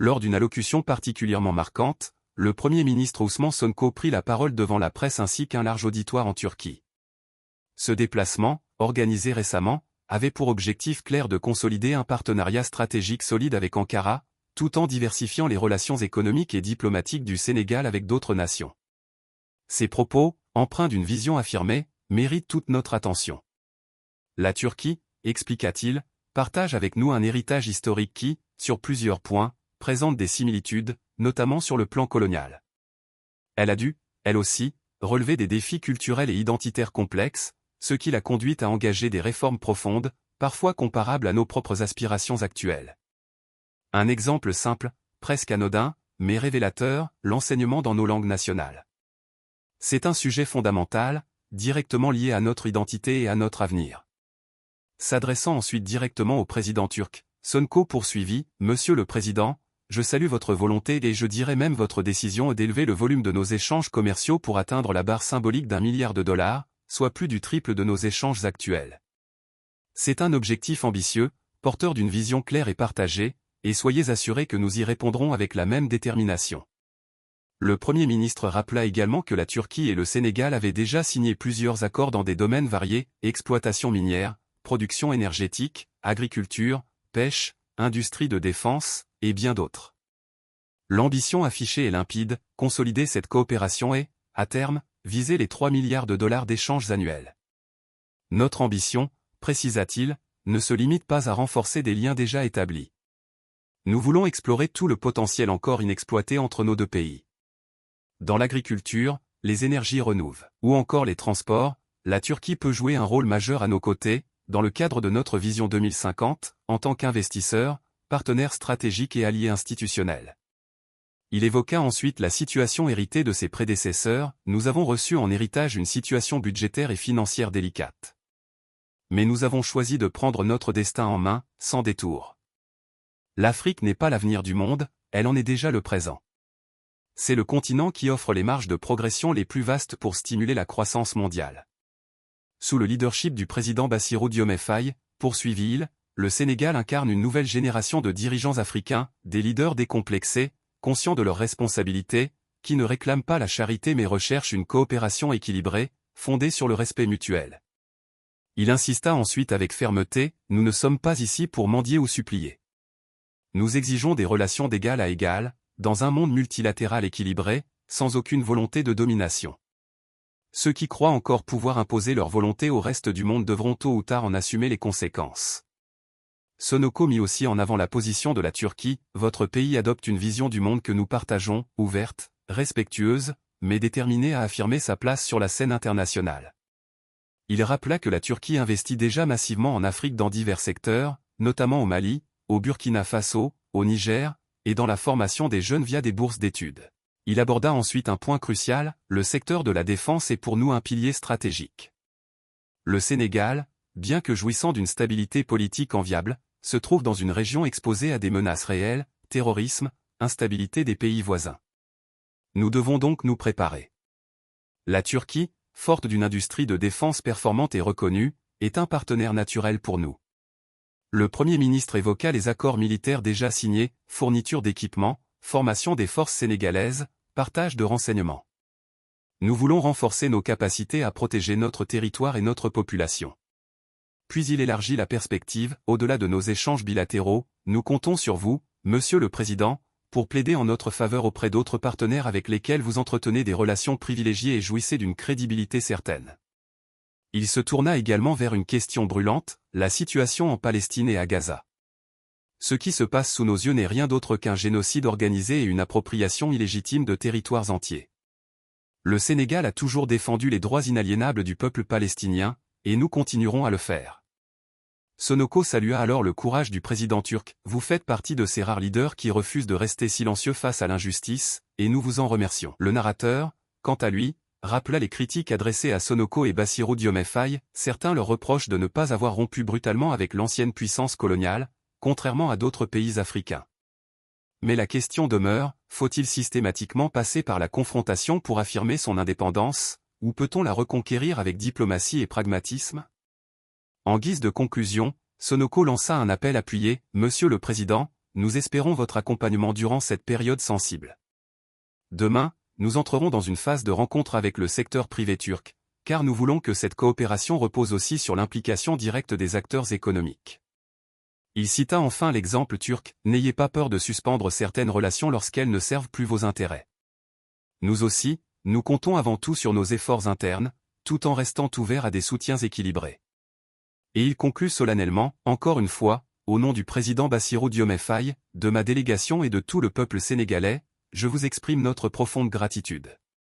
Lors d'une allocution particulièrement marquante, le Premier ministre Ousmane Sonko prit la parole devant la presse ainsi qu'un large auditoire en Turquie. Ce déplacement, organisé récemment, avait pour objectif clair de consolider un partenariat stratégique solide avec Ankara, tout en diversifiant les relations économiques et diplomatiques du Sénégal avec d'autres nations. Ces propos, empreints d'une vision affirmée, méritent toute notre attention. La Turquie, expliqua-t-il, partage avec nous un héritage historique qui, sur plusieurs points, présente des similitudes, notamment sur le plan colonial. Elle a dû, elle aussi, relever des défis culturels et identitaires complexes, ce qui l'a conduite à engager des réformes profondes, parfois comparables à nos propres aspirations actuelles. Un exemple simple, presque anodin, mais révélateur, l'enseignement dans nos langues nationales. C'est un sujet fondamental, directement lié à notre identité et à notre avenir. S'adressant ensuite directement au président turc, Sonko poursuivit, « Monsieur le Président, je salue votre volonté et je dirais même votre décision d'élever le volume de nos échanges commerciaux pour atteindre la barre symbolique d'1 milliard de dollars, soit plus du triple de nos échanges actuels. C'est un objectif ambitieux, porteur d'une vision claire et partagée, et soyez assurés que nous y répondrons avec la même détermination. » Le Premier ministre rappela également que la Turquie et le Sénégal avaient déjà signé plusieurs accords dans des domaines variés, exploitation minière, production énergétique, agriculture, pêche, industrie de défense, et bien d'autres. L'ambition affichée est limpide, consolider cette coopération et, à terme, viser les 3 milliards de dollars d'échanges annuels. Notre ambition, précisa-t-il, ne se limite pas à renforcer des liens déjà établis. Nous voulons explorer tout le potentiel encore inexploité entre nos deux pays. Dans l'agriculture, les énergies renouvelables, ou encore les transports, la Turquie peut jouer un rôle majeur à nos côtés, dans le cadre de notre vision 2050, en tant qu'investisseur, partenaire stratégique et allié institutionnel. Il évoqua ensuite la situation héritée de ses prédécesseurs, nous avons reçu en héritage une situation budgétaire et financière délicate. Mais nous avons choisi de prendre notre destin en main, sans détour. L'Afrique n'est pas l'avenir du monde, elle en est déjà le présent. C'est le continent qui offre les marges de progression les plus vastes pour stimuler la croissance mondiale. Sous le leadership du président Bassirou Diomaye Faye, poursuivit-il, le Sénégal incarne une nouvelle génération de dirigeants africains, des leaders décomplexés, conscients de leurs responsabilités, qui ne réclament pas la charité mais recherchent une coopération équilibrée, fondée sur le respect mutuel. Il insista ensuite avec fermeté, nous ne sommes pas ici pour mendier ou supplier. Nous exigeons des relations d'égal à égal, dans un monde multilatéral équilibré, sans aucune volonté de domination. Ceux qui croient encore pouvoir imposer leur volonté au reste du monde devront tôt ou tard en assumer les conséquences. Sonko mit aussi en avant la position de la Turquie, votre pays adopte une vision du monde que nous partageons, ouverte, respectueuse, mais déterminée à affirmer sa place sur la scène internationale. Il rappela que la Turquie investit déjà massivement en Afrique dans divers secteurs, notamment au Mali, au Burkina Faso, au Niger, et dans la formation des jeunes via des bourses d'études. Il aborda ensuite un point crucial, le secteur de la défense est pour nous un pilier stratégique. Le Sénégal, bien que jouissant d'une stabilité politique enviable, se trouve dans une région exposée à des menaces réelles, terrorisme, instabilité des pays voisins. Nous devons donc nous préparer. La Turquie, forte d'une industrie de défense performante et reconnue, est un partenaire naturel pour nous. Le Premier ministre évoqua les accords militaires déjà signés, fourniture d'équipements, formation des forces sénégalaises, partage de renseignements. Nous voulons renforcer nos capacités à protéger notre territoire et notre population. Puis il élargit la perspective, au-delà de nos échanges bilatéraux, nous comptons sur vous, Monsieur le Président, pour plaider en notre faveur auprès d'autres partenaires avec lesquels vous entretenez des relations privilégiées et jouissez d'une crédibilité certaine. Il se tourna également vers une question brûlante, la situation en Palestine et à Gaza. Ce qui se passe sous nos yeux n'est rien d'autre qu'un génocide organisé et une appropriation illégitime de territoires entiers. Le Sénégal a toujours défendu les droits inaliénables du peuple palestinien, et nous continuerons à le faire. Sonko salua alors le courage du président turc, vous faites partie de ces rares leaders qui refusent de rester silencieux face à l'injustice, et nous vous en remercions. Le narrateur, quant à lui, rappela les critiques adressées à Sonko et Bassirou Diomaye Faye, certains leur reprochent de ne pas avoir rompu brutalement avec l'ancienne puissance coloniale, contrairement à d'autres pays africains. Mais la question demeure, faut-il systématiquement passer par la confrontation pour affirmer son indépendance, ou peut-on la reconquérir avec diplomatie et pragmatisme? En guise de conclusion, Sonko lança un appel appuyé, Monsieur le Président, nous espérons votre accompagnement durant cette période sensible. Demain, nous entrerons dans une phase de rencontre avec le secteur privé turc, car nous voulons que cette coopération repose aussi sur l'implication directe des acteurs économiques. Il cita enfin l'exemple turc, n'ayez pas peur de suspendre certaines relations lorsqu'elles ne servent plus vos intérêts. Nous aussi, nous comptons avant tout sur nos efforts internes, tout en restant ouverts à des soutiens équilibrés. Et il conclut solennellement, encore une fois, au nom du président Bassirou Diomaye Faye, de ma délégation et de tout le peuple sénégalais, je vous exprime notre profonde gratitude.